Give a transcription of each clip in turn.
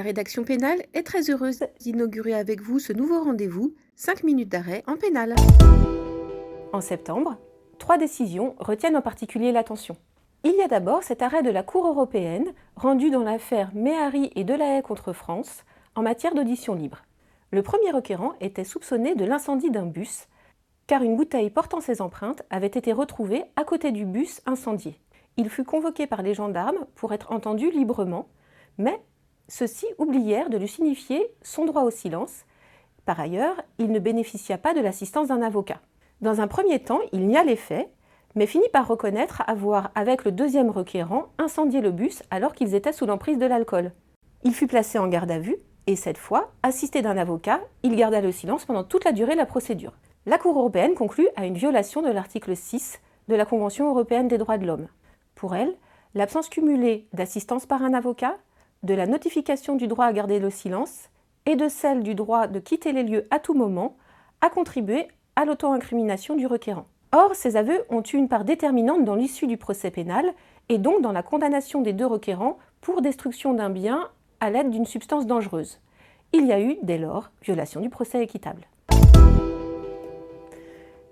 La rédaction pénale est très heureuse d'inaugurer avec vous ce nouveau rendez-vous, 5 minutes d'arrêt en pénal. En septembre, 3 décisions retiennent en particulier l'attention. Il y a d'abord cet arrêt de la Cour européenne rendu dans l'affaire Méhari et Delahaye contre France en matière d'audition libre. Le premier requérant était soupçonné de l'incendie d'un bus, car une bouteille portant ses empreintes avait été retrouvée à côté du bus incendié. Il fut convoqué par les gendarmes pour être entendu librement, mais ceux-ci oublièrent de lui signifier son droit au silence. Par ailleurs, il ne bénéficia pas de l'assistance d'un avocat. Dans un premier temps, il nia les faits, mais finit par reconnaître avoir, avec le deuxième requérant, incendié le bus alors qu'ils étaient sous l'emprise de l'alcool. Il fut placé en garde à vue, et cette fois, assisté d'un avocat, il garda le silence pendant toute la durée de la procédure. La Cour européenne conclut à une violation de l'article 6 de la Convention européenne des droits de l'homme. Pour elle, l'absence cumulée d'assistance par un avocat, de la notification du droit à garder le silence et de celle du droit de quitter les lieux à tout moment a contribué à l'auto-incrimination du requérant. Or, ces aveux ont eu une part déterminante dans l'issue du procès pénal et donc dans la condamnation des deux requérants pour destruction d'un bien à l'aide d'une substance dangereuse. Il y a eu, dès lors, violation du procès équitable.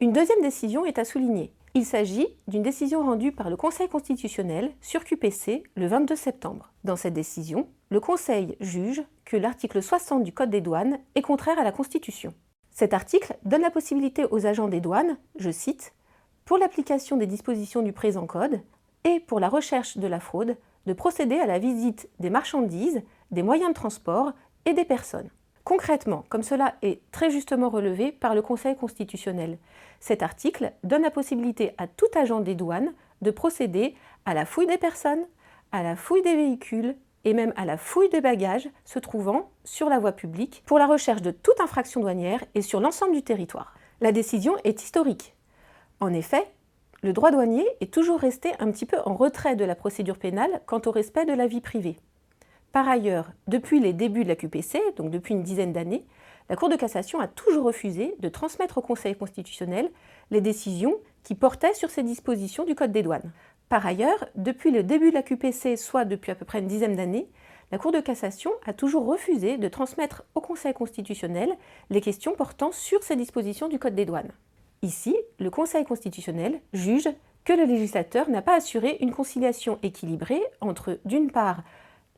Une deuxième décision est à souligner. Il s'agit d'une décision rendue par le Conseil constitutionnel sur QPC le 22 septembre. Dans cette décision, le Conseil juge que l'article 60 du Code des douanes est contraire à la Constitution. Cet article donne la possibilité aux agents des douanes, je cite, « pour l'application des dispositions du présent Code et pour la recherche de la fraude, de procéder à la visite des marchandises, des moyens de transport et des personnes. » Concrètement, comme cela est très justement relevé par le Conseil constitutionnel, cet article donne la possibilité à tout agent des douanes de procéder à la fouille des personnes, à la fouille des véhicules et même à la fouille des bagages se trouvant sur la voie publique pour la recherche de toute infraction douanière et sur l'ensemble du territoire. La décision est historique. En effet, le droit douanier est toujours resté un petit peu en retrait de la procédure pénale quant au respect de la vie privée. Par ailleurs, depuis les débuts de la QPC, donc depuis une dizaine d'années, la Cour de cassation a toujours refusé de transmettre au Conseil constitutionnel les décisions qui portaient sur ces dispositions du Code des douanes. Par ailleurs, depuis le début de la QPC, soit depuis à peu près une dizaine d'années, la Cour de cassation a toujours refusé de transmettre au Conseil constitutionnel les questions portant sur ces dispositions du Code des douanes. Ici, le Conseil constitutionnel juge que le législateur n'a pas assuré une conciliation équilibrée entre, d'une part,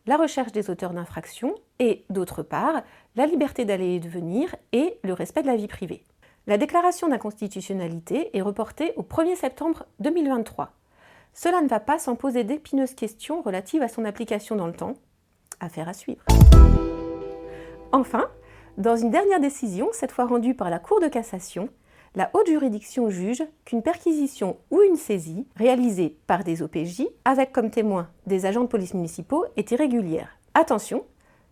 la recherche des auteurs d'infractions et, d'autre part, la liberté d'aller et de venir et le respect de la vie privée. La déclaration d'inconstitutionnalité est reportée au 1er septembre 2023. Cela ne va pas sans poser d'épineuses questions relatives à son application dans le temps. Affaire à suivre. Enfin, dans une dernière décision, cette fois rendue par la Cour de cassation, la haute juridiction juge qu'une perquisition ou une saisie réalisée par des OPJ avec comme témoins des agents de police municipaux est irrégulière. Attention,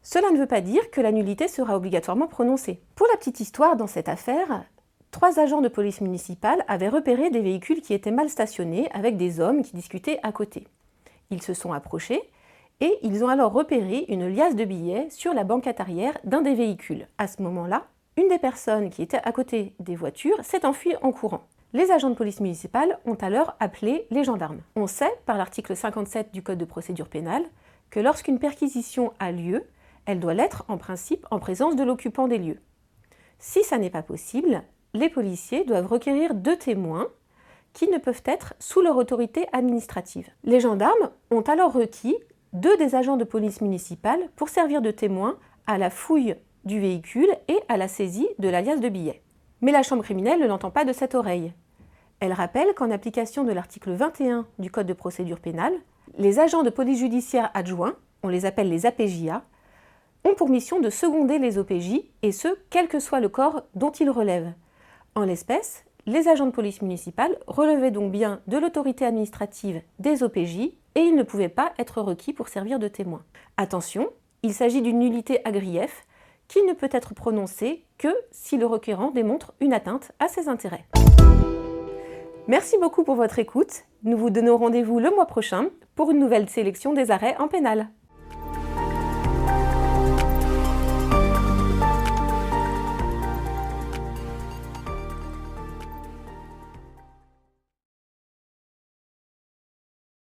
cela ne veut pas dire que la nullité sera obligatoirement prononcée. Pour la petite histoire, dans cette affaire, 3 agents de police municipale avaient repéré des véhicules qui étaient mal stationnés avec des hommes qui discutaient à côté. Ils se sont approchés et ils ont alors repéré une liasse de billets sur la banquette arrière d'un des véhicules. À ce moment-là, une des personnes qui était à côté des voitures s'est enfuie en courant. Les agents de police municipale ont alors appelé les gendarmes. On sait, par l'article 57 du Code de procédure pénale, que lorsqu'une perquisition a lieu, elle doit l'être en principe en présence de l'occupant des lieux. Si ça n'est pas possible, les policiers doivent requérir 2 témoins qui ne peuvent être sous leur autorité administrative. Les gendarmes ont alors requis 2 des agents de police municipale pour servir de témoins à la fouille du véhicule et à la saisie de la liasse de billets. Mais la chambre criminelle ne l'entend pas de cette oreille. Elle rappelle qu'en application de l'article 21 du Code de procédure pénale, les agents de police judiciaire adjoints, on les appelle les APJA, ont pour mission de seconder les OPJ, et ce, quel que soit le corps dont ils relèvent. En l'espèce, les agents de police municipale relevaient donc bien de l'autorité administrative des OPJ et ils ne pouvaient pas être requis pour servir de témoins. Attention, il s'agit d'une nullité à grief qui ne peut être prononcée que si le requérant démontre une atteinte à ses intérêts. Merci beaucoup pour votre écoute. Nous vous donnons rendez-vous le mois prochain pour une nouvelle sélection des arrêts en pénal.